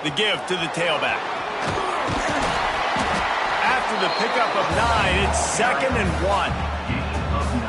The give to the tailback. After the pickup of 9, it's 2nd and 1.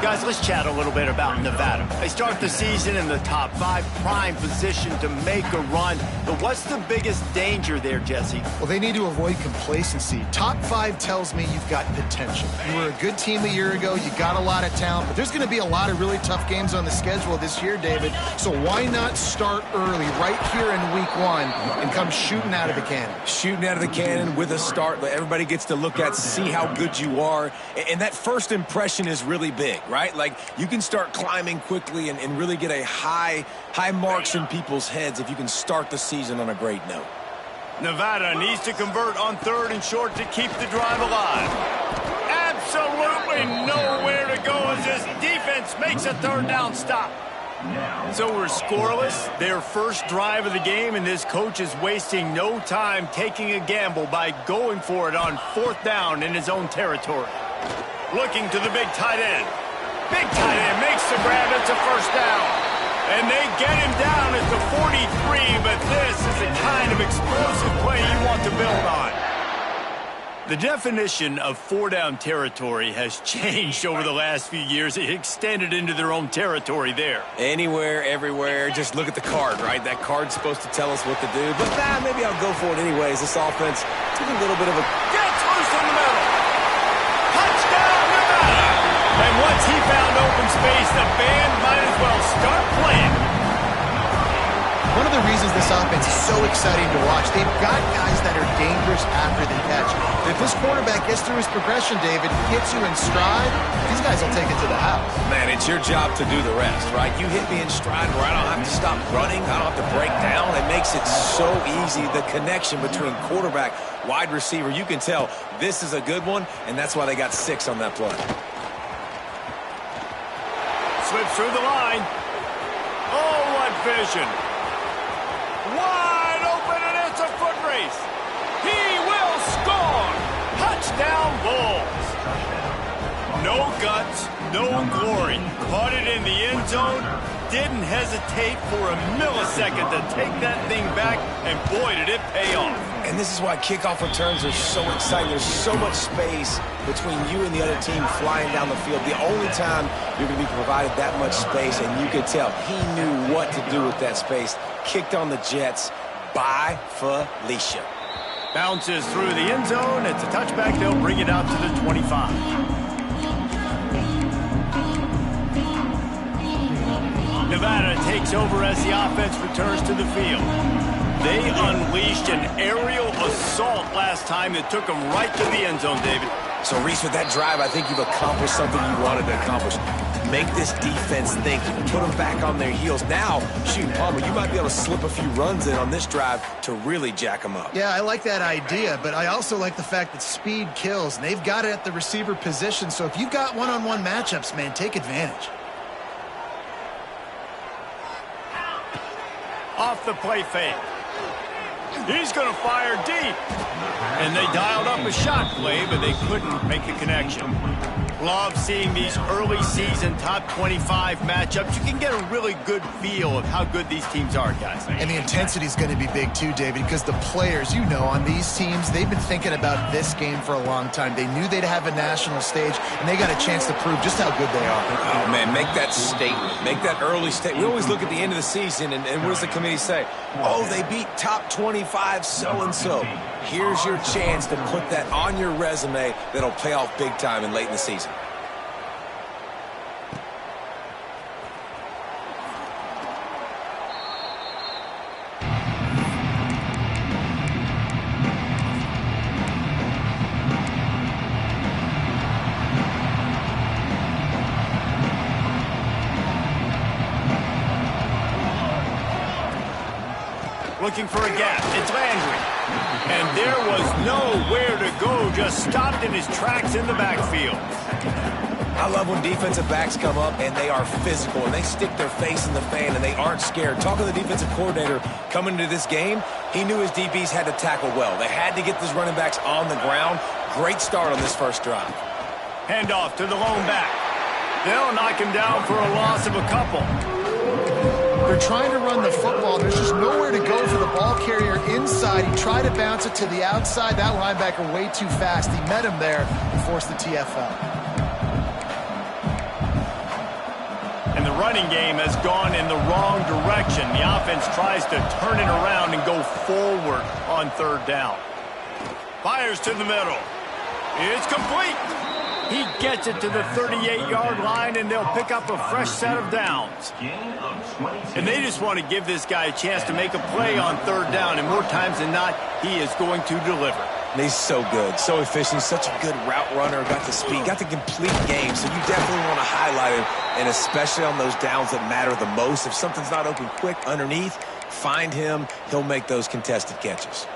Guys, let's chat a little bit about Nevada. They start the season in the top 5, prime position to make a run. But what's the biggest danger there, Jesse? Well, they need to avoid complacency. Top 5 tells me you've got potential. You were a good team a year ago. You got a lot of talent. But there's going to be a lot of really tough games on the schedule this year, David. So why not start early right here in week 1 and come shooting out of the cannon? Shooting out of the cannon with a start. Everybody gets to look at, see how good you are. And that first impression is really big, right? Like, you can start climbing quickly and really get a high marks in people's heads if you can start the season on a great note. Nevada needs to convert on 3rd and short to keep the drive alive. Absolutely nowhere to go as this defense makes a 3rd down stop. So we're scoreless, their first drive of the game, and this coach is wasting no time taking a gamble by going for it on 4th down in his own territory. Looking to the big tight end. Big tight end makes the grab. It's a 1st down. And they get him down at the 43, but this is the kind of explosive play you want to build on. The definition of 4-down territory has changed over the last few years. It extended into their own territory there. Anywhere, everywhere. Just look at the card, right? That card's supposed to tell us what to do. But maybe I'll go for it anyways. This offense took a little bit of a... Gets loose in the middle. Touchdown, Nevada. And once he found open space, the band might as well start playing. One of the reasons this offense is so exciting to watch, they've got guys that are dangerous after the catch. If this quarterback gets through his progression, David, gets you in stride, these guys will take it to the house. Man, it's your job to do the rest, right? You hit me in stride where I don't have to stop running, I don't have to break down. It makes it so easy, the connection between quarterback, wide receiver. You can tell this is a good one, and that's why they got 6 on that play. Slips through the line. Oh, what vision. Wide open, and it's a foot race. He will score. Touchdown, Bulls. No guts, no glory. Caught it in the end zone. Didn't hesitate for a millisecond to take that thing back, and boy, did it pay off. And this is why kickoff returns are so exciting. There's so much space between you and the other team flying down the field. The only time you're going to be provided that much space, and you could tell he knew what to do with that space. Kicked on the Jets by Felicia. Bounces through the end zone. It's a touchback. They'll bring it out to the 25. Nevada takes over as the offense returns to the field. They unleashed an aerial assault last time that took them right to the end zone, David. So, Reese, with that drive, I think you've accomplished something you wanted to accomplish. Make this defense think. Put them back on their heels. Now, shoot, Palmer, you might be able to slip a few runs in on this drive to really jack them up. Yeah, I like that idea, but I also like the fact that speed kills, and they've got it at the receiver position. So if you've got one-on-one matchups, man, take advantage. Off the play fake. He's going to fire deep. And they dialed up a shot play, but they couldn't make the connection. Love seeing these early season top 25 matchups. You can get a really good feel of how good these teams are, guys. And the intensity is going to be big too, David, because the players, you know, on these teams, they've been thinking about this game for a long time. They knew they'd have a national stage, and they got a chance to prove just how good they are. Oh, man, make that statement. Make that early statement. We always look at the end of the season, and what does the committee say? Oh, they beat top 25 so-and-so. Here's your chance to put that on your resume that'll pay off big time and late in the season. Looking for a gap. It's Landry. And there was nowhere to go. Just stopped in his tracks in the backfield. I love when defensive backs come up and they are physical and they stick their face in the fan and they aren't scared. Talking to the defensive coordinator coming into this game, he knew his DBs had to tackle well. They had to get these running backs on the ground. Great start on this first drive. Handoff to the lone back. They'll knock him down for a loss of a couple. They're trying to run the football. There's just nowhere to go for the ball carrier inside. He tried to bounce it to the outside. That linebacker way too fast. He met him there and forced the TFL. And the running game has gone in the wrong direction. The offense tries to turn it around and go forward on third down. Fires to the middle. It's complete. He gets it to the 38-yard line, and they'll pick up a fresh set of downs. And they just want to give this guy a chance to make a play on third down, and more times than not, he is going to deliver. And he's so good, so efficient, such a good route runner, got the speed, got the complete game, so you definitely want to highlight him, and especially on those downs that matter the most. If something's not open quick underneath, find him. He'll make those contested catches.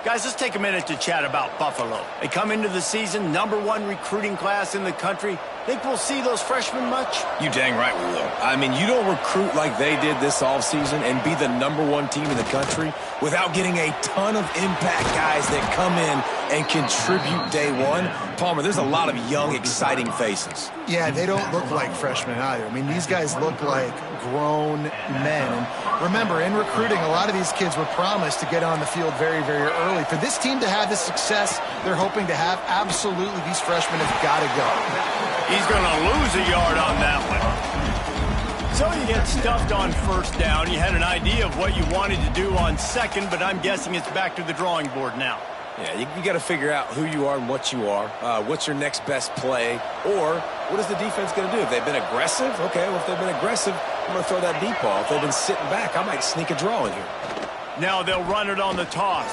Guys, let's take a minute to chat about Buffalo. They come into the season, #1 recruiting class in the country. Think we'll see those freshmen much? You dang right we will. I mean, you don't recruit like they did this offseason and be the #1 team in the country without getting a ton of impact guys that come in and contribute day one. Palmer, there's a lot of young, exciting faces. Yeah, they don't look like freshmen either. I mean, these guys look like grown men. And remember, in recruiting, a lot of these kids were promised to get on the field very, very early. For this team to have the success they're hoping to have, absolutely these freshmen have got to go. He's going to lose a yard on that one. So you get stuffed on first down. You had an idea of what you wanted to do on second, but I'm guessing it's back to the drawing board now. Yeah, you got to figure out who you are and what you are. What's your next best play? Or what is the defense going to do? If they've been aggressive, okay, well, if they've been aggressive, I'm going to throw that deep ball. If they've been sitting back, I might sneak a draw in here. Now they'll run it on the toss.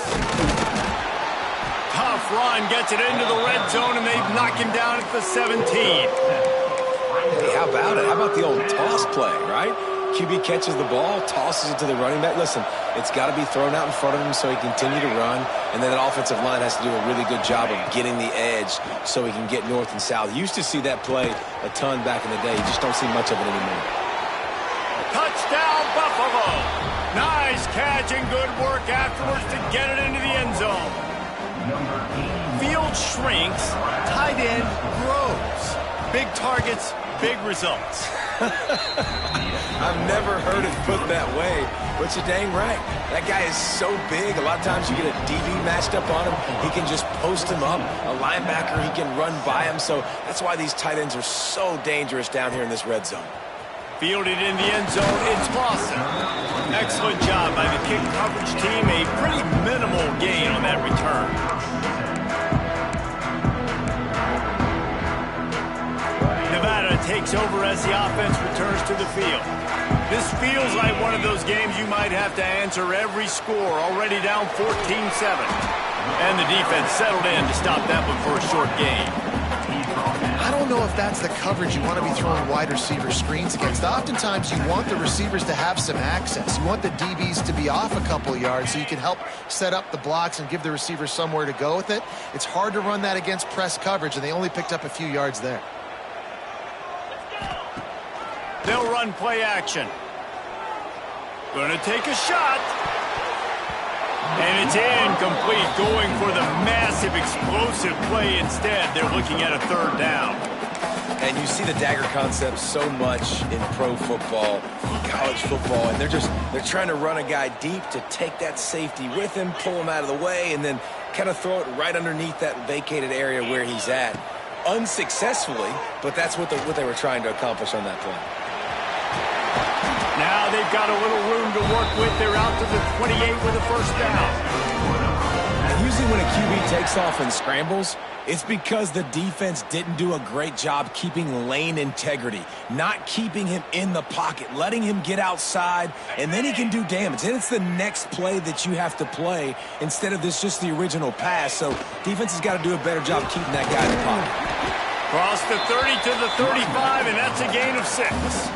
Tough run, gets it into the red zone, and they knock him down at the 17. Hey, how about it? How about the old toss play, right? QB catches the ball, tosses it to the running back. Listen, it's got to be thrown out in front of him so he can continue to run, and then that offensive line has to do a really good job of getting the edge so he can get north and south. You used to see that play a ton back in the day. You just don't see much of it anymore. Touchdown, Buffalo! Nice catch and good work afterwards to get it into the end zone. Field shrinks, tight end grows. Big targets, big results. I've never heard it put that way, but you're dang right. That guy is so big. A lot of times you get a DB matched up on him. He can just post him up. A linebacker, he can run by him. So that's why these tight ends are so dangerous down here in this red zone. Fielded in the end zone, it's Lawson. Excellent job by the kick coverage team. A pretty minimal gain on that return. Nevada takes over as the offense returns to the field. This feels like one of those games you might have to answer every score. Already down 14-7. And the defense settled in to stop that one for a short gain. I don't know if that's the coverage you want to be throwing wide receiver screens against. Oftentimes, you want the receivers to have some access. You want the DBs to be off a couple of yards so you can help set up the blocks and give the receivers somewhere to go with it. It's hard to run that against press coverage, and they only picked up a few yards there. They'll run play action. Going to take a shot. And it's incomplete, going for the massive explosive play instead. They're looking at a third down. And you see the dagger concept so much in pro football, college football, and they're trying to run a guy deep to take that safety with him, pull him out of the way, and then kind of throw it right underneath that vacated area where he's at. Unsuccessfully, but that's what they were trying to accomplish on that play. Now they've got a little room to work with. They're out to the 28 with a first down. And usually when a QB takes off and scrambles, it's because the defense didn't do a great job keeping lane integrity, not keeping him in the pocket, letting him get outside, and then he can do damage. And it's the next play that you have to play instead of this just the original pass. So defense has got to do a better job keeping that guy in the pocket. Cross the 30 to the 35, and that's a gain of 6.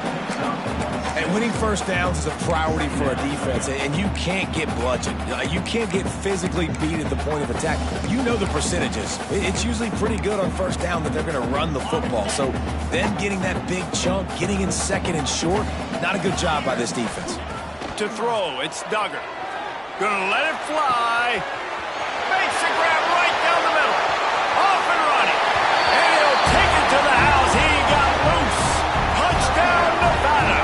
And winning first downs is a priority for a defense, and you can't get bludgeoned. You can't get physically beat at the point of attack. You know the percentages. It's usually pretty good on first down that they're going to run the football. So them getting that big chunk, getting in second and short, not a good job by this defense. To throw, it's Duggar. Gonna let it fly. Makes the grab right down the middle. Off and running. And he'll take it to the house. He got loose. Touchdown, Nevada.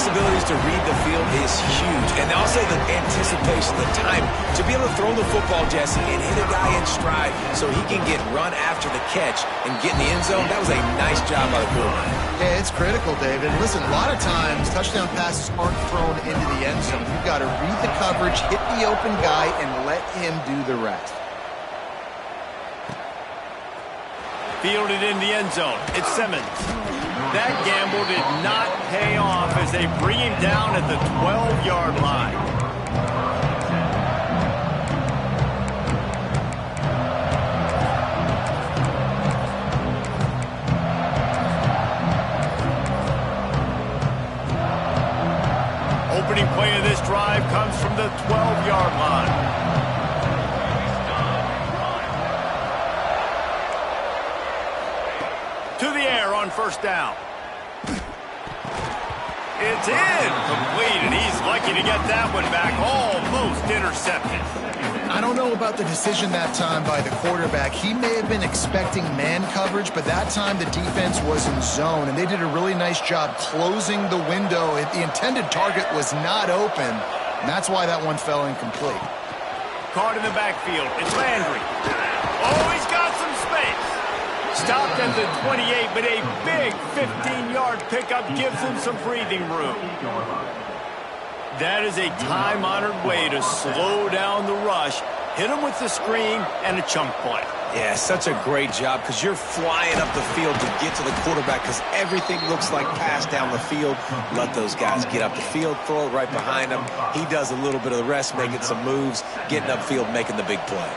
flexibility to read the field is huge. And also the anticipation, the time to be able to throw the football, Jesse, and hit a guy in stride so he can get run after the catch and get in the end zone. That was a nice job by the quarterback. Yeah, it's critical, David. Listen, a lot of times touchdown passes aren't thrown into the end zone. You've got to read the coverage, hit the open guy, and let him do the rest. Fielded in the end zone. It's Simmons. That gamble did not pay off as they bring him down at the 12-yard line. Opening play of this drive comes from the 12-yard line. To the air on first down. It's incomplete, and he's lucky to get that one back. Almost intercepted. I don't know about the decision that time by the quarterback. He may have been expecting man coverage, but that time the defense was in zone, and they did a really nice job closing the window. The intended target was not open, and that's why that one fell incomplete. Caught in the backfield. It's Landry. Oh, he's got some space. Stopped at the 28, but a big 15-yard pickup gives him some breathing room. That is a time-honored way to slow down the rush, hit him with the screen, and a chunk play. Yeah, such a great job because you're flying up the field to get to the quarterback because everything looks like pass down the field. Let those guys get up the field, throw it right behind him. He does a little bit of the rest, making some moves, getting upfield, making the big play.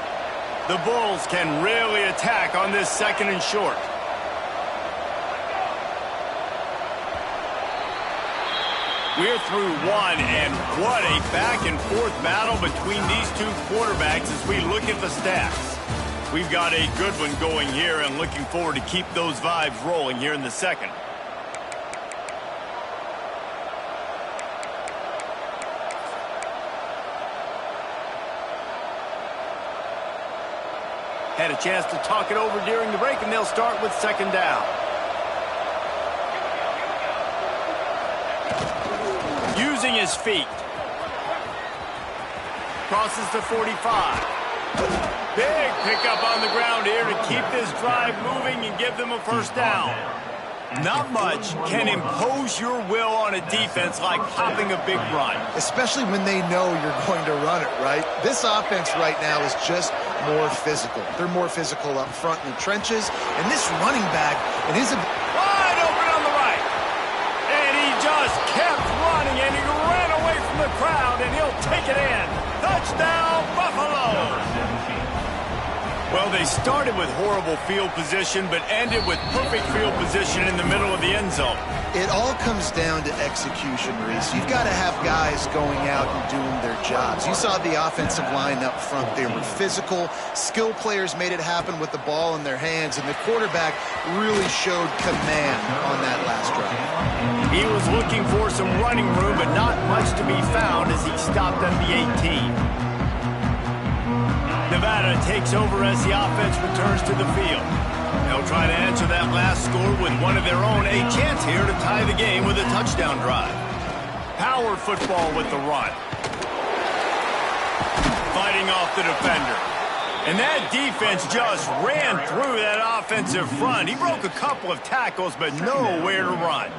The Bulls can really attack on this second and short. We're through one, and what a back-and-forth battle between these two quarterbacks as we look at the stats. We've got a good one going here and looking forward to keep those vibes rolling here in the second. Had a chance to talk it over during the break, and they'll start with second down. Using his feet. Crosses the 45. Big pickup on the ground here to keep this drive moving and give them a first down. Not much can impose your will on a defense like popping a big run. Especially when they know you're going to run it, right? This offense right now is just more physical. They're more physical up front in the trenches. And this running back, it is wide open on the right. And he just kept running, and he ran away from the crowd, and he'll take it in. Touchdown, Buffalo! Well, they started with horrible field position, but ended with perfect field position in the middle of the end zone. It all comes down to execution, Reese. You've got to have guys going out and doing their jobs. You saw the offensive line up front. They were physical. Skill players made it happen with the ball in their hands, and the quarterback really showed command on that last drive. He was looking for some running room, but not much to be found as he stopped at the 18. Nevada takes over as the offense returns to the field. They'll try to answer that last score with one of their own. A chance here to tie the game with a touchdown drive. Power football with the run. Fighting off the defender. And that defense just ran through that offensive front. He broke a couple of tackles, but nowhere to run.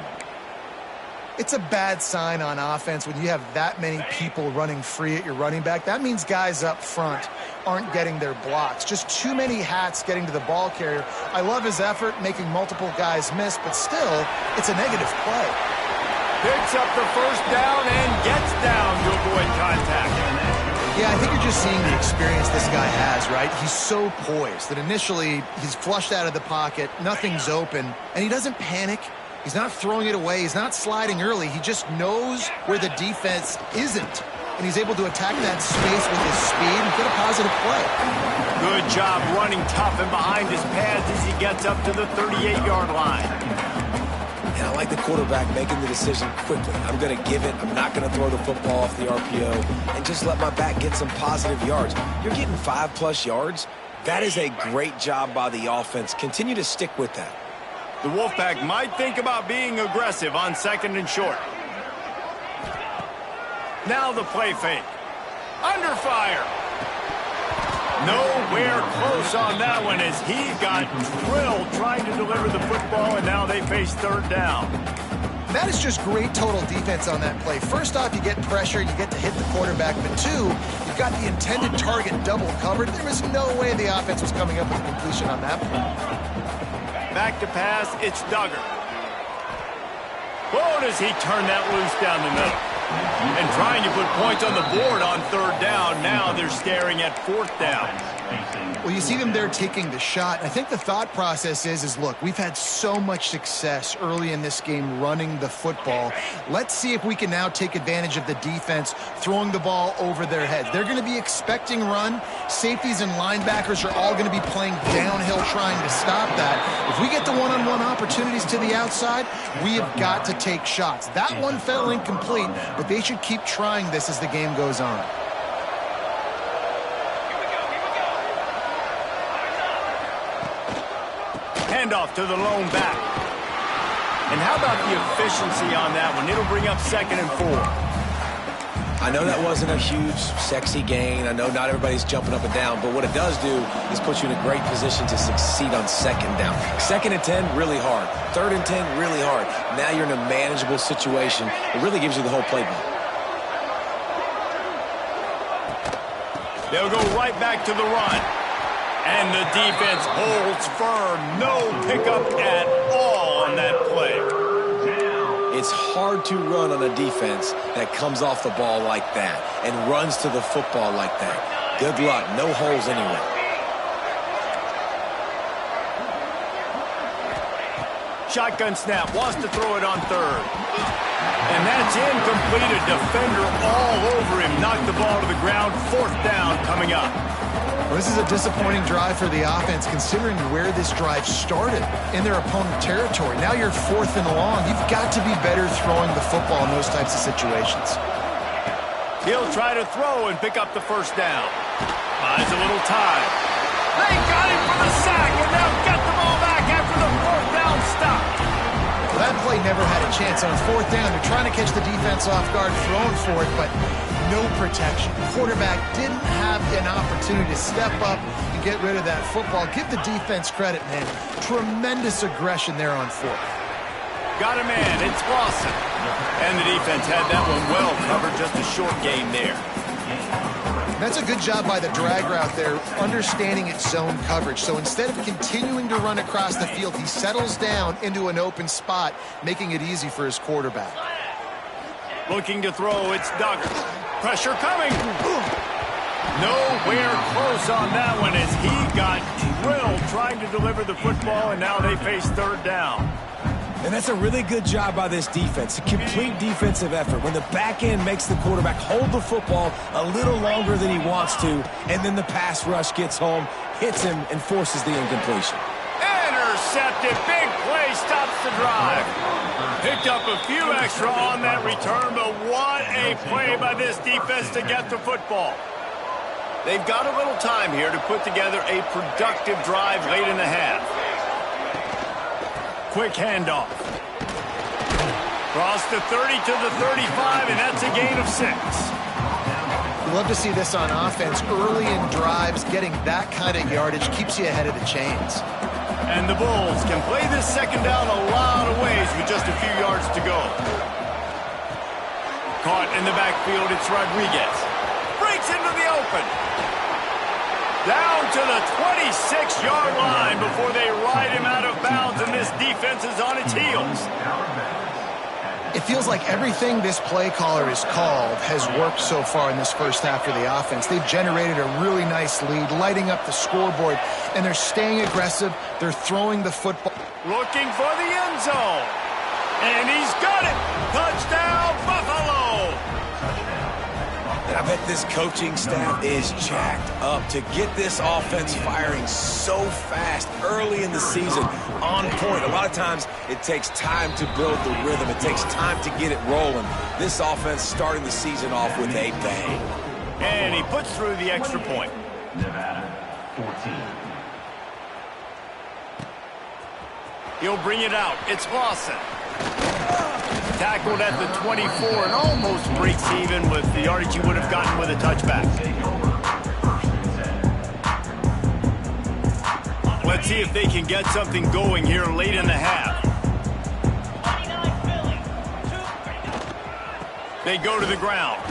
It's a bad sign on offense when you have that many people running free at your running back. That means guys up front aren't getting their blocks. Just too many hats getting to the ball carrier. I love his effort, making multiple guys miss, but still, it's a negative play. Picks up the first down and gets down to avoid contact. Yeah, I think you're just seeing the experience this guy has, right? He's so poised that initially he's flushed out of the pocket, nothing's open, and he doesn't panic. He's not throwing it away. He's not sliding early. He just knows where the defense isn't. And he's able to attack that space with his speed and get a positive play. Good job running tough and behind his pads as he gets up to the 38-yard line. And I like the quarterback making the decision quickly. I'm going to give it. I'm not going to throw the football off the RPO and just let my back get some positive yards. You're getting 5+ yards. That is a great job by the offense. Continue to stick with that. The Wolfpack might think about being aggressive on second and short. Now the play fake. Under fire. Nowhere close on that one as he got drilled trying to deliver the football, and now they face third down. That is just great total defense on that play. First off, you get pressure, you get to hit the quarterback, but two, you've got the intended target double covered. There was no way the offense was coming up with a completion on that play. Back to pass, it's Duggar. Whoa, does he turn that loose down the middle? And trying to put points on the board on third down. Now they're staring at fourth down. Well, you see them there taking the shot. I think the thought process is look, we've had so much success early in this game running the football. Let's see if we can now take advantage of the defense throwing the ball over their heads. They're going to be expecting run. Safeties and linebackers are all going to be playing downhill trying to stop that. If we get the one-on-one opportunities to the outside, we have got to take shots. That one fell incomplete, but they should keep trying this as the game goes on. Handoff to the lone back. And how about the efficiency on that one? It'll bring up 2nd and 4. I know that wasn't a huge, sexy gain. I know not everybody's jumping up and down, but what it does do is put you in a great position to succeed on 2nd down. 2nd and 10, really hard. 3rd and 10, really hard. Now you're in a manageable situation. It really gives you the whole playbook. They'll go right back to the run. And the defense holds firm. No pickup at all on that play. It's hard to run on a defense that comes off the ball like that and runs to the football like that. Good luck. No holes anyway. Shotgun snap. Wants to throw it on third. And that's incomplete. A defender all over him. Knocked the ball to the ground. 4th down coming up. Well, this is a disappointing drive for the offense, considering where this drive started, in their opponent territory. Now you're 4th and long. You've got to be better throwing the football in those types of situations. He'll try to throw and pick up the 1st down. Buys a little time. They got him for the sack, and now get the ball back after the 4th down stop. Well, that play never had a chance. On 4th down, they're trying to catch the defense off guard, throwing for it, but no protection. Quarterback didn't have an opportunity to step up and get rid of that football. Give the defense credit, man. Tremendous aggression there on 4th. Got a man. It's Lawson. And the defense had that one well covered. Just a short game there. That's a good job by the drag route there, understanding its zone coverage. So instead of continuing to run across the field, he settles down into an open spot, making it easy for his quarterback. Looking to throw, it's Duggar. Pressure coming. Nowhere close on that one as he got drilled trying to deliver the football, and now they face 3rd down. And that's a really good job by this defense, a complete defensive effort. When the back end makes the quarterback hold the football a little longer than he wants to, and then the pass rush gets home, hits him, and forces the incompletion. Intercepted. Big play stops the drive. Picked up a few extra on that return, but what a play by this defense to get the football. They've got a little time here to put together a productive drive late in the half. Quick handoff. Cross the 30 to the 35, and that's a gain of 6. We love to see this on offense. Early in drives, getting that kind of yardage keeps you ahead of the chains. And the Bulls can play this 2nd down a lot of ways with just a few yards to go. Caught in the backfield, it's Rodriguez. Breaks into the open. Down to the 26-yard line before they ride him out of bounds, and this defense is on its heels. It feels like everything this play caller has called has worked so far in this first half for the offense. They've generated a really nice lead, lighting up the scoreboard, and they're staying aggressive. They're throwing the football. Looking for the end zone. And he's got it. Touchdown, Buffalo. And I bet this coaching staff is jacked up to get this offense firing so fast early in the season, on point. A lot of times it takes time to build the rhythm. It takes time to get it rolling. This offense starting the season off with a bang. And he puts through the extra point. Nevada, 14. He'll bring it out. It's Lawson. tackled at the 24 and almost breaks even with the yardage he would have gotten with a touchback. Let's see if they can get something going here late in the half. They go to the ground.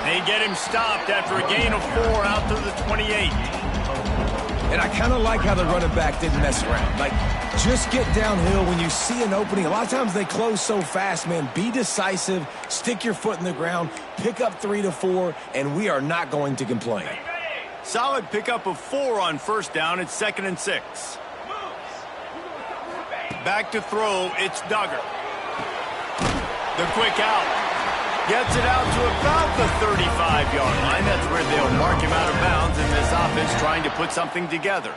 They get him stopped after a gain of 4 out to the 28. And I kind of like how the running back didn't mess around. Like, just get downhill when you see an opening. A lot of times they close so fast, man. Be decisive, stick your foot in the ground, pick up 3 to 4, and we are not going to complain. Solid pickup of 4 on first down. It's 2nd and 6. Back to throw. It's Duggar. The quick out. Gets it out to about the 35-yard line. That's where they'll mark him out of bounds in this offense trying to put something together.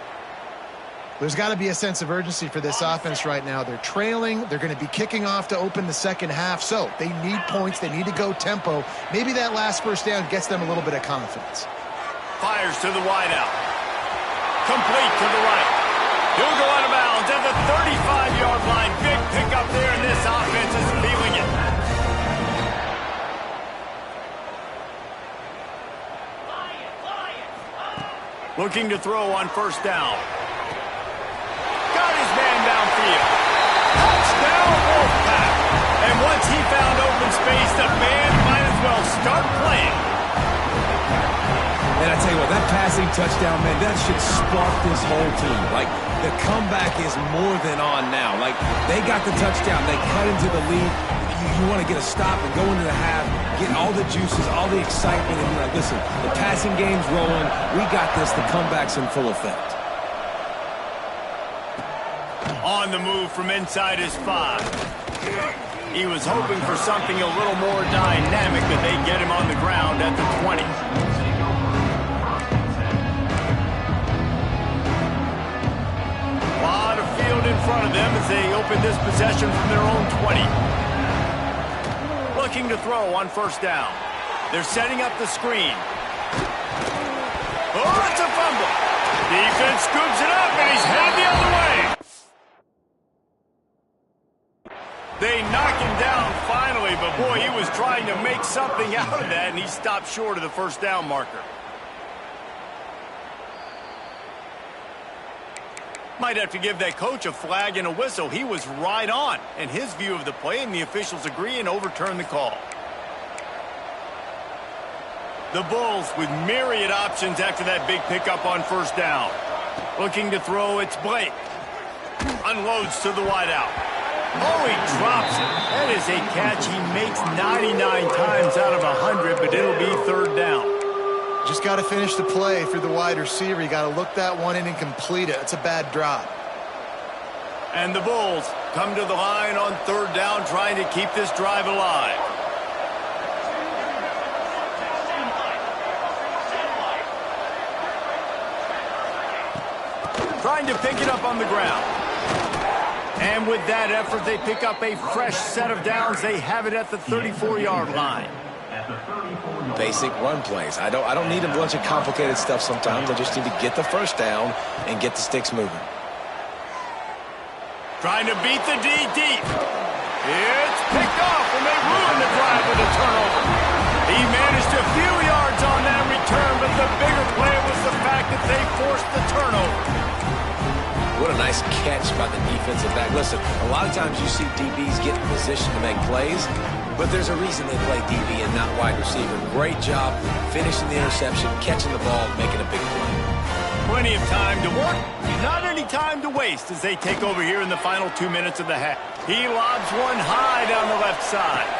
There's got to be a sense of urgency for this offense right now. They're trailing. They're going to be kicking off to open the second half. So they need points. They need to go tempo. Maybe that last first down gets them a little bit of confidence. Fires to the wideout. Complete to the right. He'll go out of bounds at the 35-yard line. Big pickup there, and this offense is feeling it. Looking to throw on first down. Got his man downfield. Touchdown, Wolfpack. And once he found open space, the band might as well start playing. And I tell you what, that passing touchdown, man, that should spark this whole team. Like, the comeback is more than on now. Like, they got the touchdown. They cut into the lead. You want to get a stop and go into the half, get all the juices, all the excitement, and be like, listen, the passing game's rolling. We got this. The comeback's in full effect. On the move from inside his 5. He was hoping for something a little more dynamic, but they get him on the ground at the 20. A lot of field in front of them as they open this possession from their own 20. Looking to throw on first down. They're setting up the screen. Oh, it's a fumble. Defense scoops it up, and he's headed the other way. They knock him down finally, but boy, he was trying to make something out of that, and he stopped short of the first down marker. Might have to give that coach a flag and a whistle. He was right on, and his view of the play, and the officials agree and overturn the call. The Bulls with myriad options after that big pickup on first down. Looking to throw, it's Blake. Unloads to the wideout. Oh, he drops it. That is a catch he makes 99 times out of 100, but it'll be third down. Just got to finish the play through the wide receiver. You got to look that one in and complete it. It's a bad drop. And the Bulls come to the line on third down, trying to keep this drive alive. Trying to pick it up on the ground. And with that effort, they pick up a fresh set of downs. They have it at the 34-yard line. Basic run plays. I don't need a bunch of complicated stuff sometimes. I just need to get the first down and get the sticks moving. Trying to beat the D deep. It's picked off, and they ruin the drive with a turnover. He managed a few yards on that return, but the bigger play was the fact that they forced the turnover. What a nice catch by the defensive back. Listen, a lot of times you see DBs get in position to make plays, but there's a reason they play DB and not wide receiver. Great job finishing the interception, catching the ball, making a big play. Plenty of time to work, not any time to waste as they take over here in the final 2 minutes of the half. He lobs one high down the left side.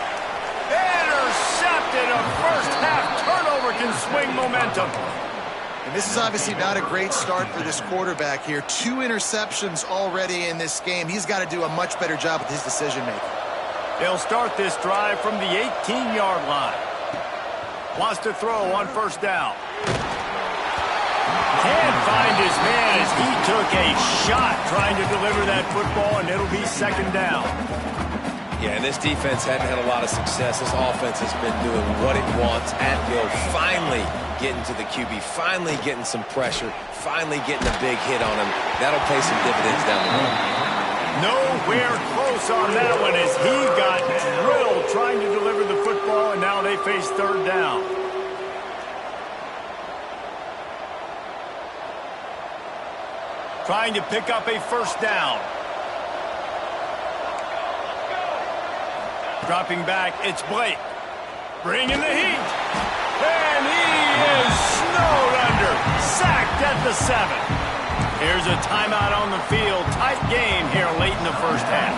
Intercepted. A first half turnover can swing momentum. And this is obviously not a great start for this quarterback here. 2 interceptions already in this game. He's got to do a much better job with his decision-making. They'll start this drive from the 18-yard line. Wants to throw on first down. Can't find his man as he took a shot trying to deliver that football, and it'll be second down. Yeah, and this defense hadn't had a lot of success. This offense has been doing what it wants at will. Finally getting to the QB, finally getting some pressure, finally getting a big hit on him. That'll pay some dividends down the road. Nowhere close on that one as he got drilled trying to deliver the football, and now they face third down. Trying to pick up a first down. Dropping back, it's Blake. Bringing the heat. And he is snowed under. Sacked at the 7. Here's a timeout on the field. Tight game here late in the first half.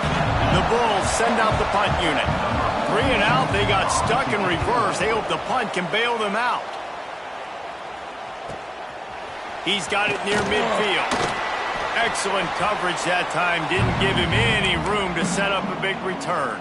The Bulls send out the punt unit. 3 and out, they got stuck in reverse. They hope the punt can bail them out. He's got it near midfield. Excellent coverage that time. Didn't give him any room to set up a big return.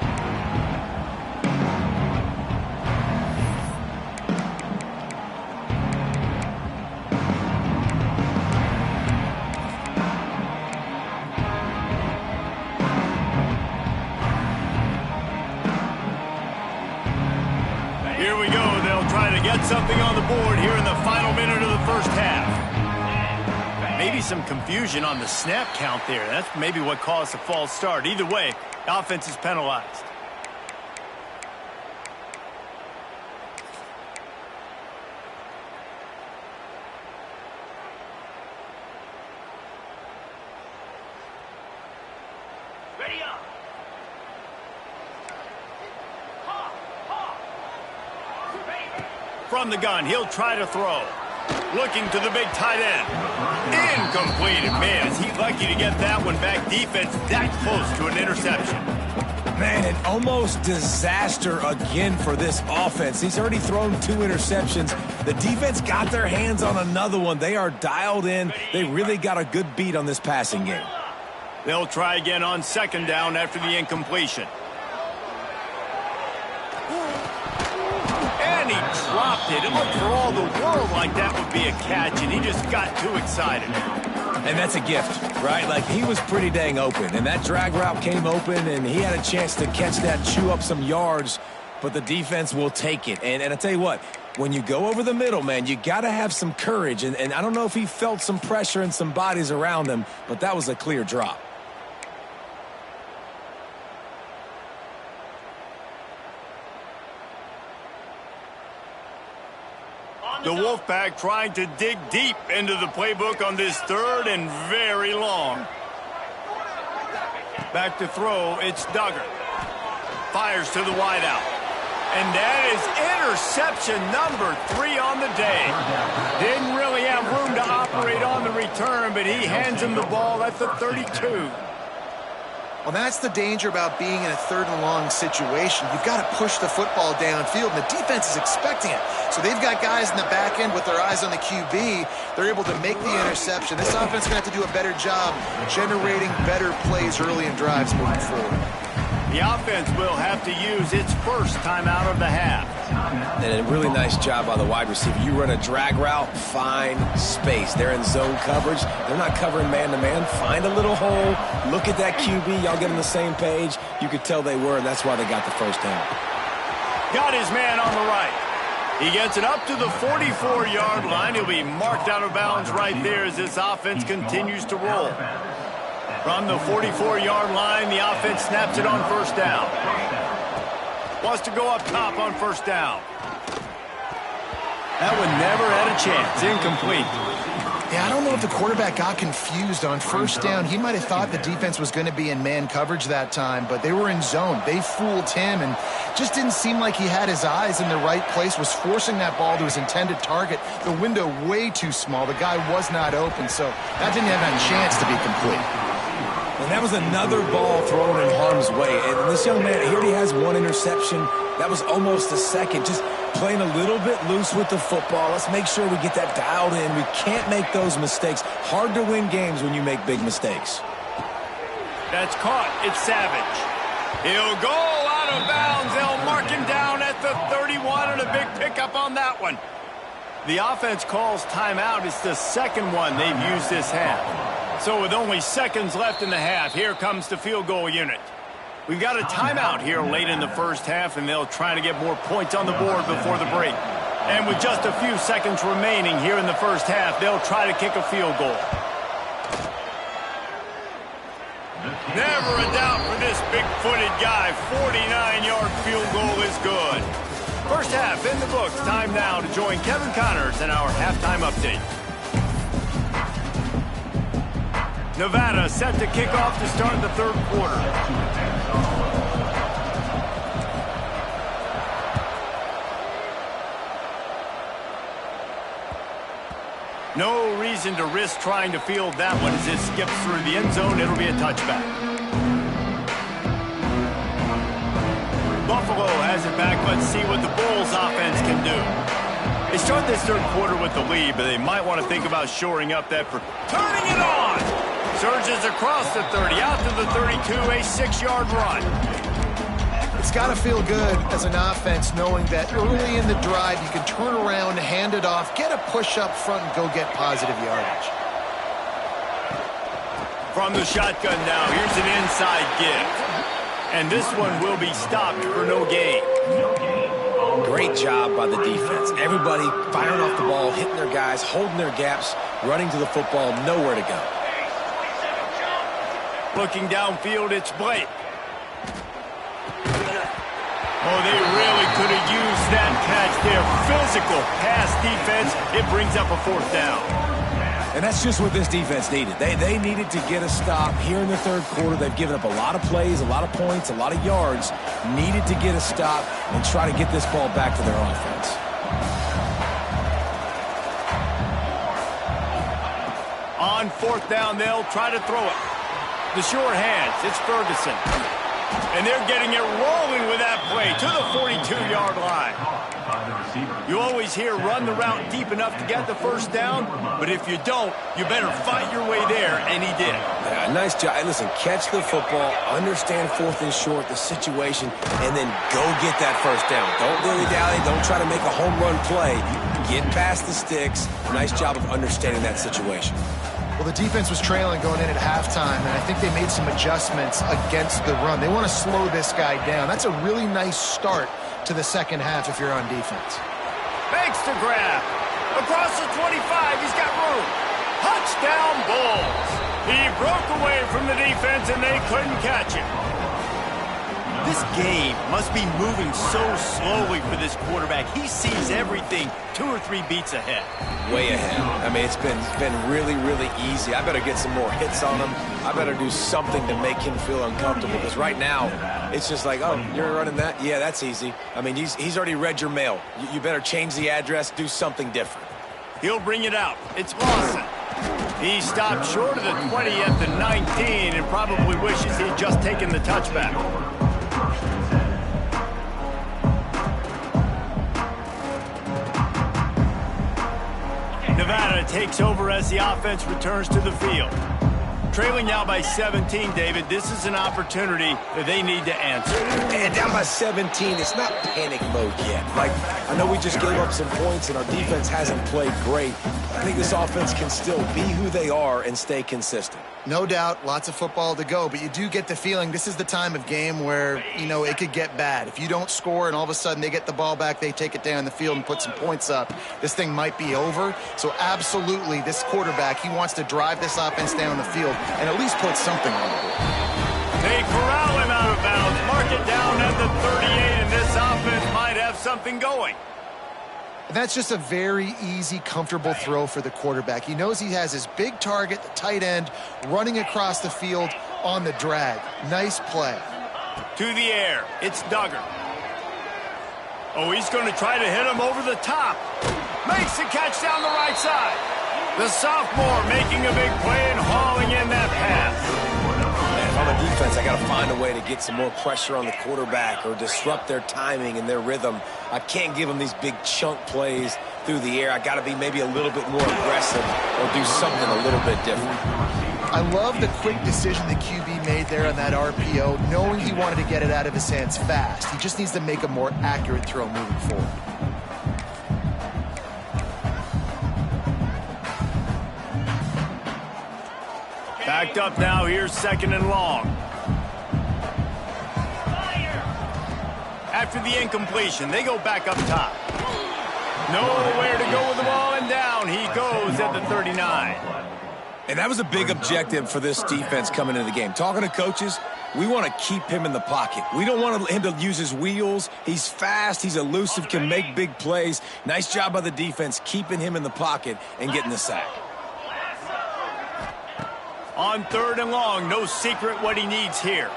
Here we go. They'll try to get something on the board here in the final minute of the first half. Maybe some confusion on the snap count there. That's maybe what caused a false start. Either way, the offense is penalized. Ready up. From the gun, he'll try to throw. Looking to the big tight end. Incomplete. Man, is he lucky to get that one back. Defense that close to an interception. Man, an almost disaster again for this offense. He's already thrown 2 interceptions. The defense got their hands on another one. They are dialed in. They really got a good beat on this passing game. They'll try again on second down after the incompletion. And he dropped it. It looked for all the world like that would be a catch, and he just got too excited. And that's a gift, right? Like, he was pretty dang open, and that drag route came open, and he had a chance to catch that, chew up some yards, but the defense will take it. And I tell you what, when you go over the middle, man, you got to have some courage, and I don't know if he felt some pressure and some bodies around him, but that was a clear drop. The Wolfpack trying to dig deep into the playbook on this third and very long. Back to throw, it's Duggar. Fires to the wideout. And that is interception number 3 on the day. Didn't really have room to operate on the return, but he hands him the ball at the 32. Well, that's the danger about being in a third and long situation. You've got to push the football downfield, and the defense is expecting it. So they've got guys in the back end with their eyes on the QB. They're able to make the interception. This offense is going to have to do a better job generating better plays early in drives moving forward. The offense will have to use its first timeout of the half. And a really nice job by the wide receiver. You run a drag route, find space. They're in zone coverage. They're not covering man-to-man. Find a little hole. Look at that QB. Y'all get on the same page. You could tell they were, and that's why they got the first down. Got his man on the right. He gets it up to the 44-yard line. He'll be marked out of bounds right there as this offense continues to roll. From the 44-yard line, the offense snaps it on first down. Wants to go up top on first down. That one never had a chance. Incomplete. Yeah, I don't know if the quarterback got confused on first down. He might have thought the defense was going to be in man coverage that time, but they were in zone. They fooled him and just didn't seem like he had his eyes in the right place, was forcing that ball to his intended target. The window way too small. The guy was not open, so that didn't have a chance to be complete. And that was another ball thrown in harm's way. And this young man, he already has 1 interception. That was almost a second. Just playing a little bit loose with the football. Let's make sure we get that dialed in. We can't make those mistakes. Hard to win games when you make big mistakes. That's caught. It's Savage. He'll go out of bounds. They'll mark him down at the 31 and a big pickup on that one. The offense calls timeout. It's the second one they've used this half. So with only seconds left in the half, here comes the field goal unit. We've got a timeout here late in the first half, and they'll try to get more points on the board before the break. And with just a few seconds remaining here in the first half, they'll try to kick a field goal. Never 49-yard field goal is good. First half in the books. Time now to join Kevin Connors in our halftime update. Nevada set to kick off to start the third quarter. No reason to risk trying to field that one as it skips through the end zone. It'll be a touchback. Buffalo has it back. Let's see what the Bulls offense can do. They start this third quarter with the lead, but they might want to think about shoring up that. Turning it on! Surges across the 30, out to the 32, a 6-yard run. It's got to feel good as an offense knowing that early in the drive you can turn around, hand it off, get a push up front, and go get positive yardage. From the shotgun now, here's an inside give. And this one will be stopped for no gain. Great job by the defense. Everybody firing off the ball, hitting their guys, holding their gaps, running to the football, nowhere to go. Looking downfield, it's Blake. Oh, they really could have used that catch there. Physical pass defense. It brings up a fourth down. And that's just what this defense needed. They needed to get a stop here in the third quarter. They've given up a lot of plays, a lot of points, a lot of yards. Needed to get a stop and try to get this ball back to their offense. On fourth down, they'll try to throw it. The sure hands, it's Ferguson. And they're getting it rolling with that play to the 42-yard line. You always hear run the route deep enough to get the first down, but if you don't, you better fight your way there, and he did. Yeah, nice job. Hey, listen, catch the football, understand fourth and short, the situation, and then go get that first down. Don't dilly-dally, don't try to make a home run play. Get past the sticks. Nice job of understanding that situation. Well, the defense was trailing going in at halftime, and I think they made some adjustments against the run. They want to slow this guy down. That's a really nice start to the second half if you're on defense. Fakes to grab. Across the 25, he's got room. Touchdown Bulls. He broke away from the defense, and they couldn't catch him. This game must be moving so slowly for this quarterback. He sees everything 2 or 3 beats ahead. Way ahead. I mean, it's been really, really easy. I better get some more hits on him. I better do something to make him feel uncomfortable, because right now it's just like, oh, you're running that? Yeah, that's easy. I mean, he's already read your mail. You better change the address, do something different. He'll bring it out. It's Lawson. He stopped short of the 20 at the 19 and probably wishes he'd just taken the touchback. Nevada takes over as the offense returns to the field. Trailing now by 17, David. This is an opportunity that they need to answer. And down by 17, it's not panic mode yet. Like, I know we just gave up some points and our defense hasn't played great. I think this offense can still be who they are and stay consistent. No doubt, lots of football to go, but you do get the feeling this is the time of game where, you know, it could get bad. If you don't score and all of a sudden they get the ball back, they take it down the field and put some points up, this thing might be over. So absolutely, this quarterback, he wants to drive this offense down the field and at least put something on the board. They corral him out of bounds, mark it down at the 38, and this offense might have something going. And that's just a very easy, comfortable throw for the quarterback. He knows he has his big target, the tight end, running across the field on the drag. Nice play. To the air, it's Duggar. Oh, he's going to try to hit him over the top. Makes the catch down the right side. The sophomore making a big play and hauling in that pass. If I'm a defense, I got to find a way to get some more pressure on the quarterback or disrupt their timing and their rhythm. I can't give them these big chunk plays through the air. I got to be maybe a little bit more aggressive or do something a little bit different. I love the quick decision the QB made there on that RPO, knowing he wanted to get it out of his hands fast. He just needs to make a more accurate throw moving forward. Backed up now, here's 2nd and long. After the incompletion, they go back up top. Nowhere to go with the ball, and down he goes at the 39. And that was a big objective for this defense coming into the game. Talking to coaches, We want to keep him in the pocket. We don't want him to use his wheels. He's fast, he's elusive, can make big plays. Nice job by the defense keeping him in the pocket and getting the sack. On 3rd and long, no secret what he needs here.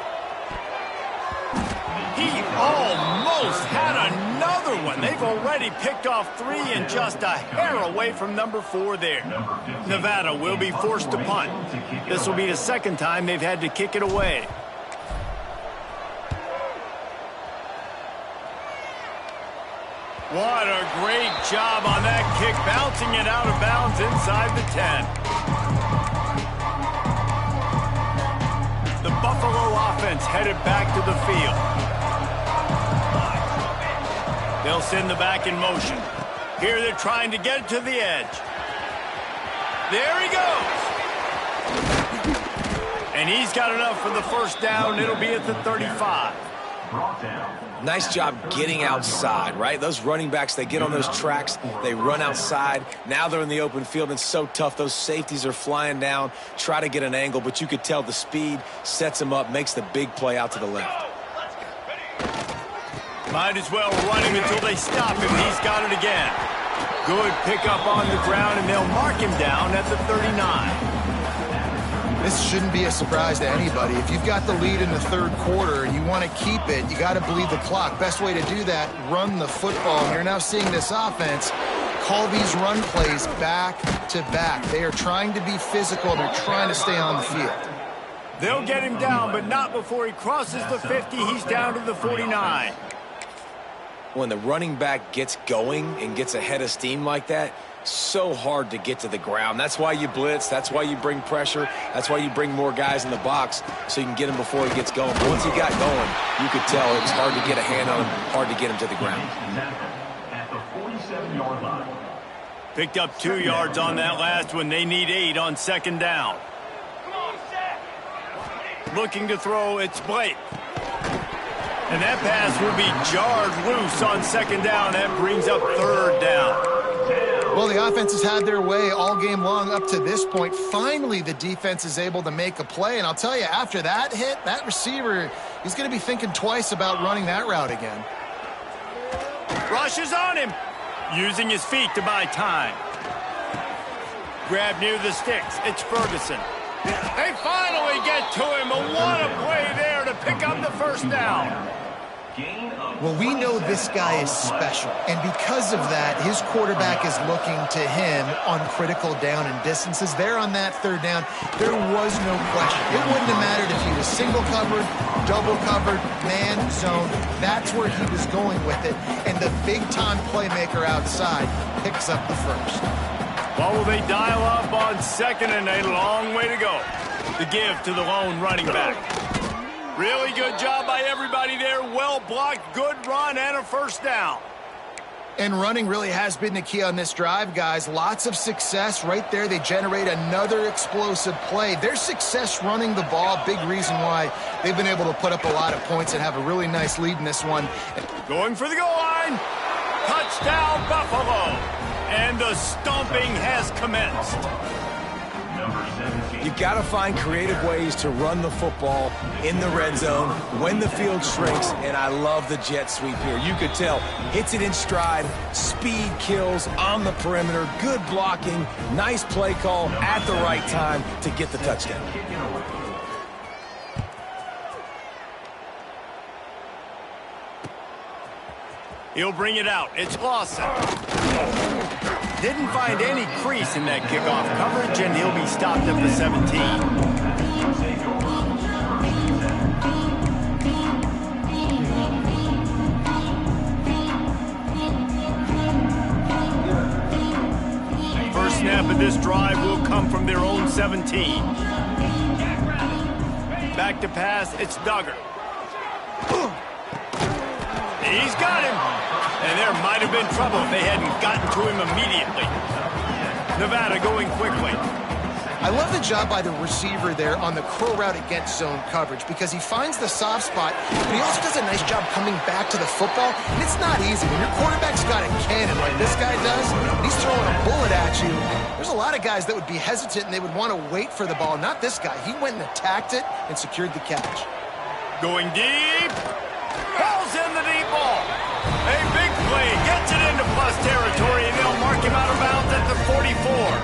He almost had another one. They've already picked off 3 and just a hair away from number 4 there. Nevada will be forced to punt. This will be the 2nd time they've had to kick it away. What a great job on that kick, bouncing it out of bounds inside the 10. The Buffalo offense headed back to the field. They'll send the back in motion. Here they're trying to get it to the edge. There he goes. And he's got enough for the 1st down. It'll be at the 35. Nice job getting outside, right? Those running backs, they get on those tracks, they run outside. Now they're in the open field. It's so tough. Those safeties are flying down, try to get an angle, but you could tell the speed sets him up, makes the big play out to the left. Might as well run him until they stop him. He's got it again. Good pickup on the ground, and they'll mark him down at the 39. This shouldn't be a surprise to anybody. If you've got the lead in the 3rd quarter and you want to keep it, you got to bleed the clock. Best way to do that, run the football. And you're now seeing this offense call these run plays back to back. They are trying to be physical. They're trying to stay on the field. They'll get him down, but not before he crosses the 50. He's down to the 49. When the running back gets going and gets ahead of steam like that, so hard to get to the ground. That's why you blitz. That's why you bring pressure. That's why you bring more guys in the box so you can get him before he gets going. But once he got going, you could tell it was hard to get a hand on him, hard to get him to the ground. At the 47-yard line. Picked up 2 yards on that last one. They need 8 on 2nd down. Looking to throw, it's Blake. And that pass will be jarred loose on 2nd down. That brings up 3rd down. Well, the offense has had their way all game long up to this point. Finally, the defense is able to make a play. And I'll tell you, after that hit, that receiver, he's going to be thinking twice about running that route again. Rush is on him. Using his feet to buy time. Grab near the sticks. It's Ferguson. They finally get to him. And what a play there to pick up the 1st down. Well, we know this guy is special, and because of that, his quarterback is looking to him on critical down and distances. There on that 3rd down, there was no question. It wouldn't have mattered if he was single covered, double covered, man, zone. That's where he was going with it, and the big-time playmaker outside picks up the 1st. Well, will they dial up on 2nd and a long way to go? The give to the lone running back. Really good job by everybody there. Well blocked, good run, and a 1st down. And running really has been the key on this drive, guys. Lots of success right there. They generate another explosive play. Their success running the ball, big reason why they've been able to put up a lot of points and have a really nice lead in this one. Going for the goal line. Touchdown, Buffalo. And the stomping has commenced. You got to find creative ways to run the football in the red zone when the field shrinks, and I love the jet sweep here. You could tell, hits it in stride, speed kills on the perimeter, good blocking, nice play call at the right time to get the touchdown. He'll bring it out. It's Lawson. Didn't find any crease in that kickoff coverage, and he'll be stopped at the 17. First snap of this drive will come from their own 17. Back to pass, it's Duggar. He's got him. And there might have been trouble if they hadn't gotten to him immediately. Nevada going quickly. I love the job by the receiver there on the curl route against zone coverage because he finds the soft spot, but he also does a nice job coming back to the football. And it's not easy. When your quarterback's got a cannon like this guy does, and he's throwing a bullet at you, there's a lot of guys that would be hesitant and they would want to wait for the ball. Not this guy. He went and attacked it and secured the catch. Going deep. Pulls in the deep ball. A big play. Gets it into plus territory, and they'll mark him out of bounds at the 44.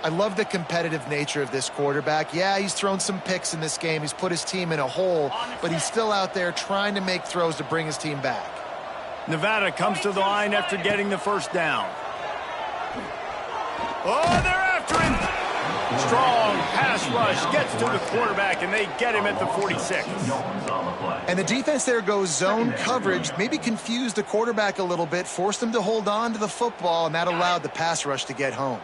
I love the competitive nature of this quarterback. Yeah, he's thrown some picks in this game. He's put his team in a hole, but he's still out there trying to make throws to bring his team back. Nevada comes to the line after getting the first down. Oh, they're after him. Strong pass rush gets to the quarterback, and they get him at the 46. And the defense there goes zone coverage, maybe confused the quarterback a little bit, forced him to hold on to the football, and that allowed the pass rush to get home.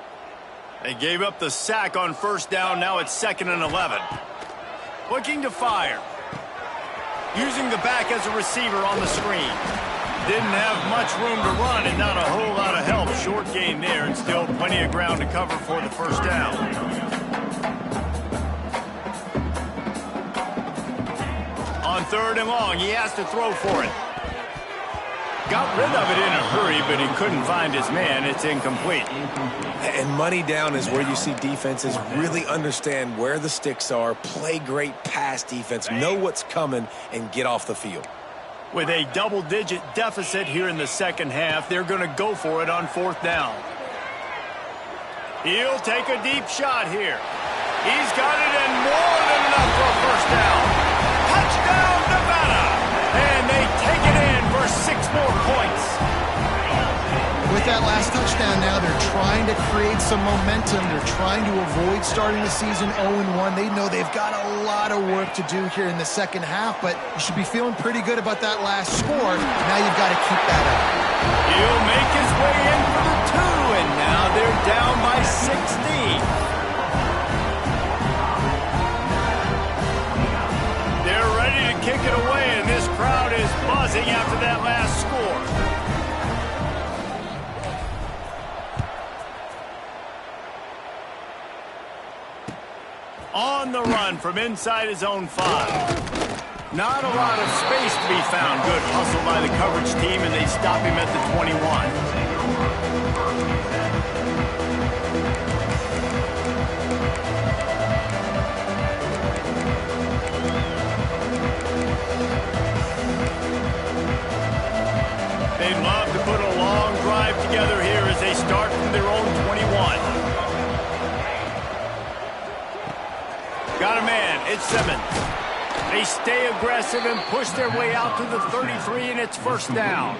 They gave up the sack on first down. Now it's 2nd and 11. Looking to fire. Using the back as a receiver on the screen. Didn't have much room to run and not a whole lot of help. Short gain there and still plenty of ground to cover for the first down. On 3rd and long, he has to throw for it. Got rid of it in a hurry, but he couldn't find his man. It's incomplete. And money down is where you see defenses really understand where the sticks are, play great pass defense, know what's coming, and get off the field. With a double-digit deficit here in the second half, they're going to go for it on 4th down. He'll take a deep shot here. He's got it and more than enough for a first down. Touchdown, Nevada! And they take it in for 6 more points. With that last touchdown now, they're trying to create some momentum. They're trying to avoid starting the season 0-1. They know they've got a lot of work to do here in the second half, but you should be feeling pretty good about that last score. Now you've got to keep that up. He'll make his way in for the 2, and now they're down by 16. They're ready to kick it away, and this crowd is buzzing after that last score. On the run from inside his own 5. Not a lot of space to be found. Good hustle by the coverage team, and they stop him at the 21. They'd love to put a long drive together here as they start from their own 21. Got a man. It's Simmons. They stay aggressive and push their way out to the 33, and it's first down.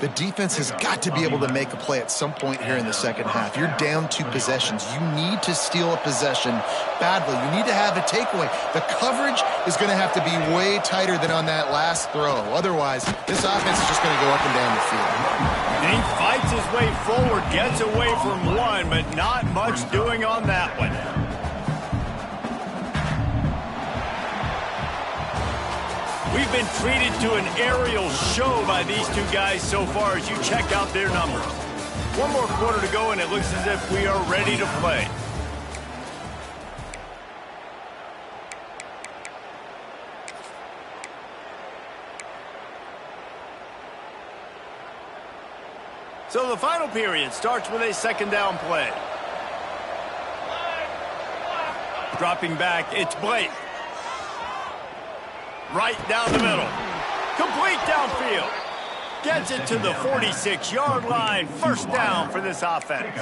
The defense has got to be able to make a play at some point here in the second half. You're down 2 possessions. You need to steal a possession badly. You need to have a takeaway. The coverage is going to have to be way tighter than on that last throw. Otherwise, this offense is just going to go up and down the field. And he fights his way forward, gets away from one, but not much doing on that one. We've been treated to an aerial show by these 2 guys so far as you check out their numbers. 1 more quarter to go, and it looks as if we are ready to play. So the final period starts with a 2nd down play. Dropping back, it's Blake. Right down the middle. Complete downfield. Gets it to the 46-yard line. First down for this offense.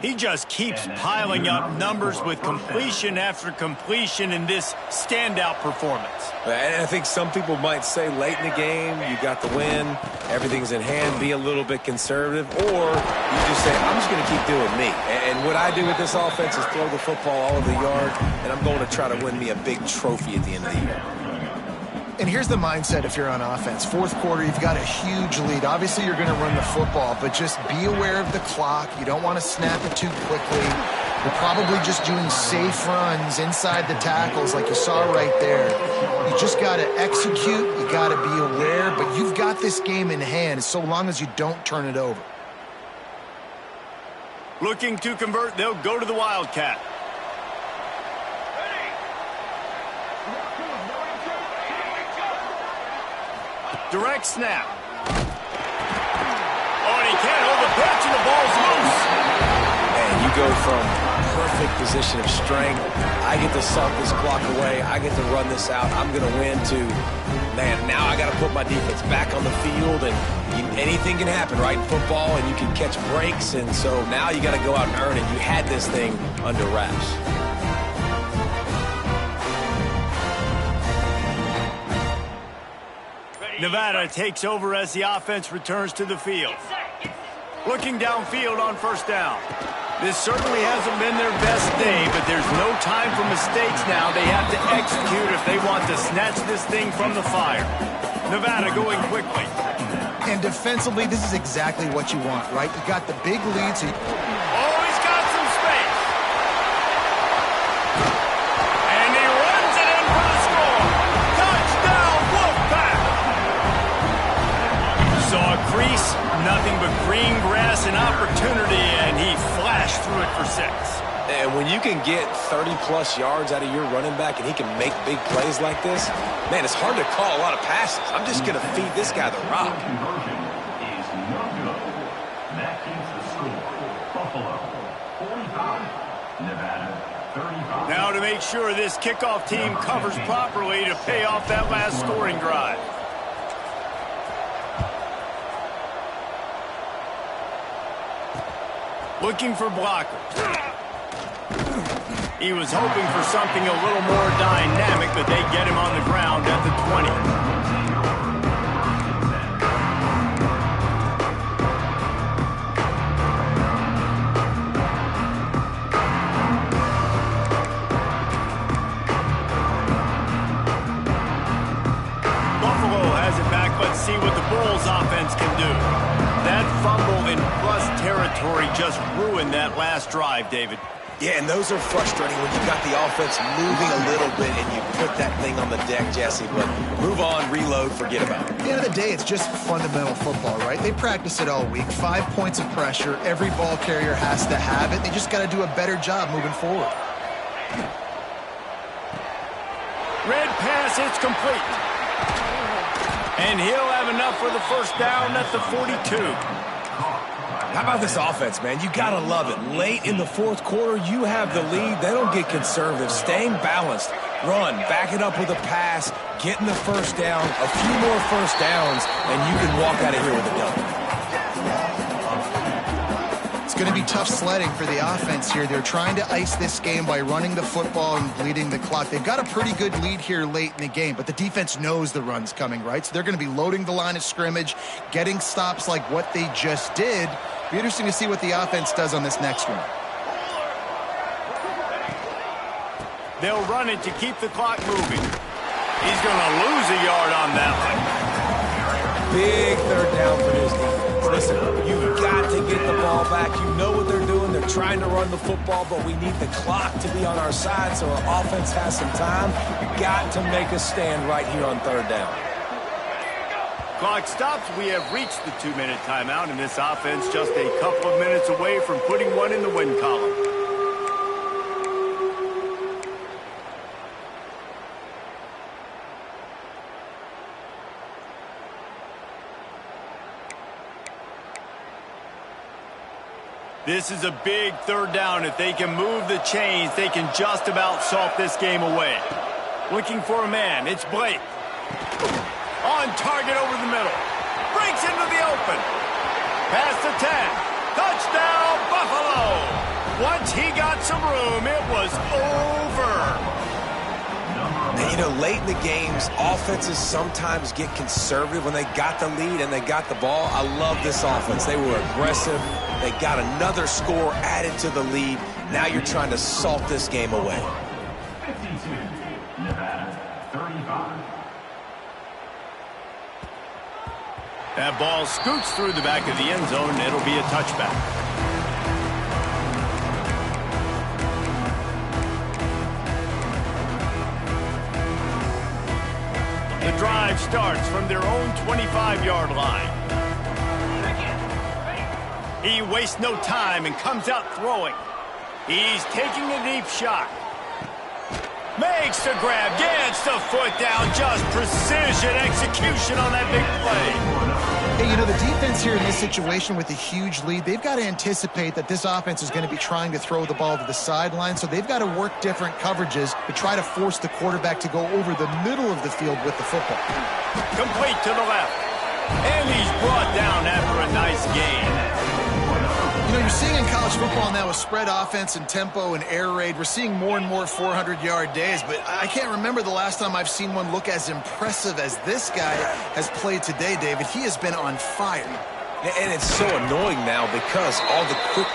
He just keeps piling up numbers with completion after completion in this standout performance. And I think some people might say late in the game, you got the win, everything's in hand, be a little bit conservative, or you just say, I'm just going to keep doing me. And what I do with this offense is throw the football all over the yard, and I'm going to try to win me a big trophy at the end of the year. And here's the mindset if you're on offense. 4th quarter, you've got a huge lead. Obviously, you're going to run the football, but just be aware of the clock. You don't want to snap it too quickly. You're probably just doing safe runs inside the tackles like you saw right there. You just got to execute. You got to be aware, but you've got this game in hand so long as you don't turn it over. Looking to convert, they'll go to the Wildcat. Direct snap. Oh, and he can't hold the pitch, and the ball's loose. And you go from perfect position of strength. I get to salt this clock away. I get to run this out. I'm going to win too. Man, now I got to put my defense back on the field, and anything can happen, right, in football, and you can catch breaks, and so now you got to go out and earn it. You had this thing under wraps. Nevada takes over as the offense returns to the field. Looking downfield on first down. This certainly hasn't been their best day, but there's no time for mistakes now. They have to execute if they want to snatch this thing from the fire. Nevada going quickly. And defensively, this is exactly what you want, right? You got the big lead, so Oh, he's got some space. And he runs it in for the score. Touchdown, Wolfpack. Saw a crease, nothing but green grass and opportunity, and he flashed through it for 6. And when you can get 30-plus yards out of your running back and he can make big plays like this, man, it's hard to call a lot of passes. I'm just going to feed this guy the rock. Conversion is no good. That keeps the score. Buffalo 45, Nevada 35. Now to make sure this kickoff team covers properly to pay off that last scoring drive. Looking for blockers. He was hoping for something a little more dynamic, but they get him on the ground at the 20. See what the Bulls offense can do. That fumble in plus territory just ruined that last drive, David. Yeah, and those are frustrating when you got the offense moving a little bit and you put that thing on the deck, Jesse. But move on, reload, forget about it. at the end of the day, it's just fundamental football, right? They practice it all week. 5 points of pressure. Every ball carrier has to have it. They just got to do a better job moving forward. Red pass, it's complete. And he'll have enough for the first down at the 42. How about this offense, man? You got to love it. Late in the fourth quarter, you have the lead. They don't get conservative. Staying balanced. Run, back it up with a pass, getting the first down, a few more first downs, and you can walk out of here with a dub. It's going to be tough sledding for the offense here. They're trying to ice this game by running the football and bleeding the clock. They've got a pretty good lead here late in the game, but the defense knows the run's coming, right? So they're going to be loading the line of scrimmage, getting stops like what they just did. Be interesting to see what the offense does on this next one. They'll run it to keep the clock moving. He's going to lose a yard on that one. Big third down for this defense. Listen, you've got to get the ball back. You know what they're doing. They're trying to run the football, but we need the clock to be on our side so our offense has some time. We've got to make a stand right here on third down. Clock stops. We have reached the 2-minute timeout, and this offense just a couple of minutes away from putting one in the win column. This is a big third down. If they can move the chains, they can just about salt this game away. Looking for a man. It's Blake. On target over the middle. Breaks into the open. Past the 10. Touchdown, Buffalo. Once he got some room, it was over. And, you know, late in the games, offenses sometimes get conservative when they got the lead and they got the ball. I love this offense. They were aggressive. They got another score added to the lead. Now you're trying to salt this game away. 52, Nevada 35. That ball scoots through the back of the end zone, and it'll be a touchback. The drive starts from their own 25-yard line. He wastes no time and comes out throwing. He's taking a deep shot. Makes the grab, gets the foot down, just precision execution on that big play. Hey, you know, the defense here in this situation with a huge lead, they've got to anticipate that this offense is going to be trying to throw the ball to the sideline, so they've got to work different coverages to try to force the quarterback to go over the middle of the field with the football. Complete to the left. And he's brought down after a nice gain. You know, you're seeing in college football now with spread offense and tempo and air raid, we're seeing more and more 400-yard days, but I can't remember the last time I've seen one look as impressive as this guy has played today, David. He has been on fire. And it's so annoying now because all the quick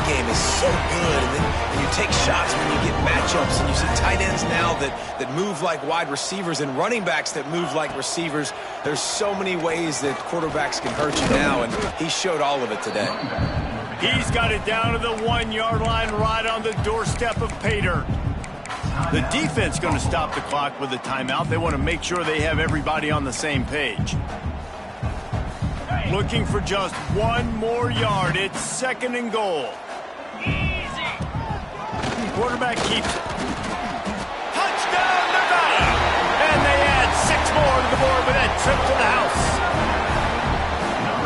game is so good. And then you take shots when you get matchups, and you see tight ends now that move like wide receivers and running backs that move like receivers. There's so many ways that quarterbacks can hurt you now, and he showed all of it today. He's got it down to the 1-yard line right on the doorstep of Pater. The defense going to stop the clock with a timeout. They want to make sure they have everybody on the same page. Looking for just one more yard. It's 2nd and goal. Easy. Quarterback keeps it. Touchdown, Nevada! And they add 6 more to the board with that trip to the house.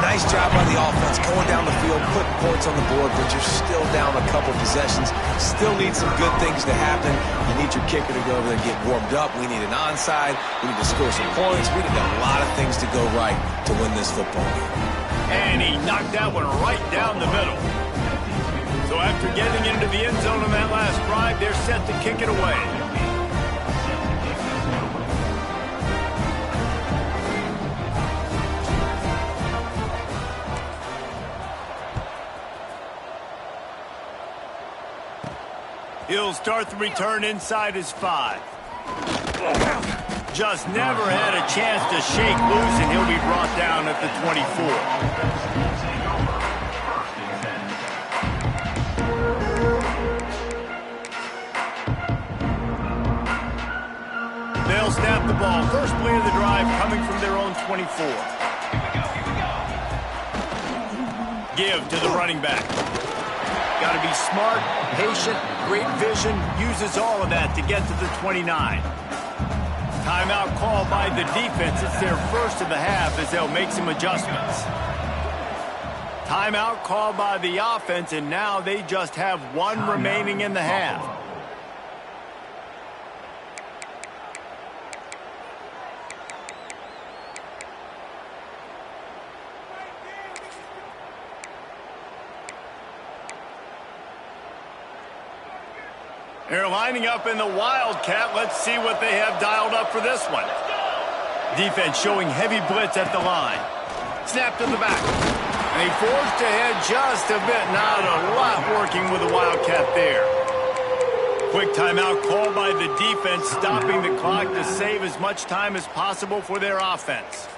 Nice job by the offense going down the field, putting points on the board, but you're still down a couple possessions. Still need some good things to happen. You need your kicker to go over there and get warmed up. We need an onside. We need to score some points. We need a lot of things to go right to win this football game. And he knocked that one right down the middle. So after getting into the end zone on that last drive, they're set to kick it away. He'll start the return inside his 5. Just never had a chance to shake loose, and he'll be brought down at the 24. They'll snap the ball. First play of the drive coming from their own 24. Give to the running back. Got to be smart, patient, great vision, uses all of that to get to the 29. Timeout called by the defense. It's their first of the half as they'll make some adjustments. Timeout called by the offense, and now they just have one remaining in the half. They're lining up in the Wildcat. Let's see what they have dialed up for this one. Defense showing heavy blitz at the line. Snap to the back. And he forced ahead just a bit. Not a lot working with the Wildcat there. Quick timeout called by the defense, stopping the clock to save as much time as possible for their offense.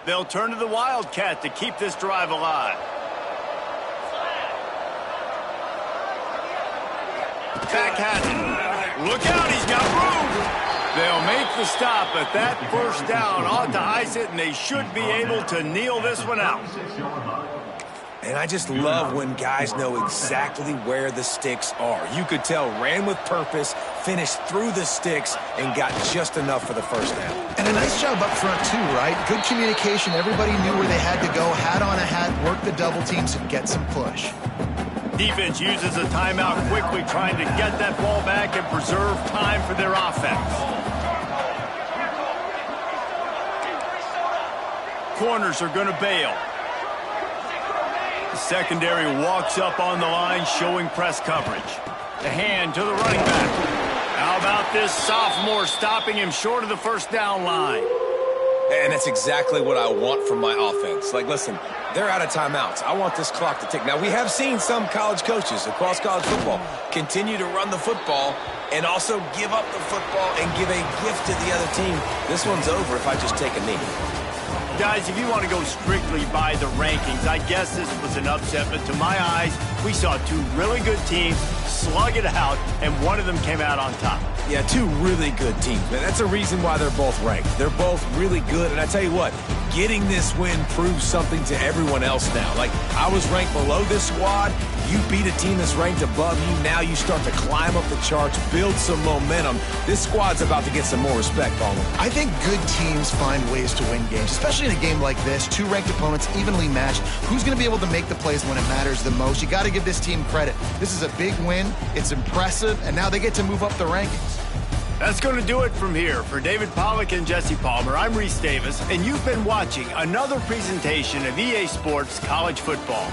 They'll turn to the Wildcat to keep this drive alive. Back has it. Look out, he's got room. They'll make the stop, but that first down ought to ice it, and they should be able to kneel this one out. And I just love when guys know exactly where the sticks are. You could tell ran with purpose, finished through the sticks, and got just enough for the first down. And a nice job up front, too, right? Good communication. Everybody knew where they had to go, hat on a hat, work the double teams, and get some push. Defense uses a timeout quickly, trying to get that ball back and preserve time for their offense. Corners are going to bail. The secondary walks up on the line, showing press coverage. The hand to the running back. How about this sophomore stopping him short of the first down line? And that's exactly what I want from my offense. Like, listen, they're out of timeouts. I want this clock to tick. Now, we have seen some college coaches across college football continue to run the football and also give up the football and give a gift to the other team. This one's over if I just take a knee. Guys, if you want to go strictly by the rankings, I guess this was an upset, but to my eyes, we saw two really good teams slug it out, and one of them came out on top. Yeah, two really good teams, man. That's a reason why they're both ranked. They're both really good, and I tell you what, getting this win proves something to everyone else now. Like, I was ranked below this squad. You beat a team that's ranked above you. Now you start to climb up the charts, build some momentum. This squad's about to get some more respect, Palmer. I think good teams find ways to win games, especially in a game like this. Two ranked opponents, evenly matched. Who's going to be able to make the plays when it matters the most? You got to give this team credit. This is a big win. It's impressive, and now they get to move up the rankings. That's going to do it from here. For David Pollack and Jesse Palmer, I'm Reese Davis, and you've been watching another presentation of EA Sports College Football.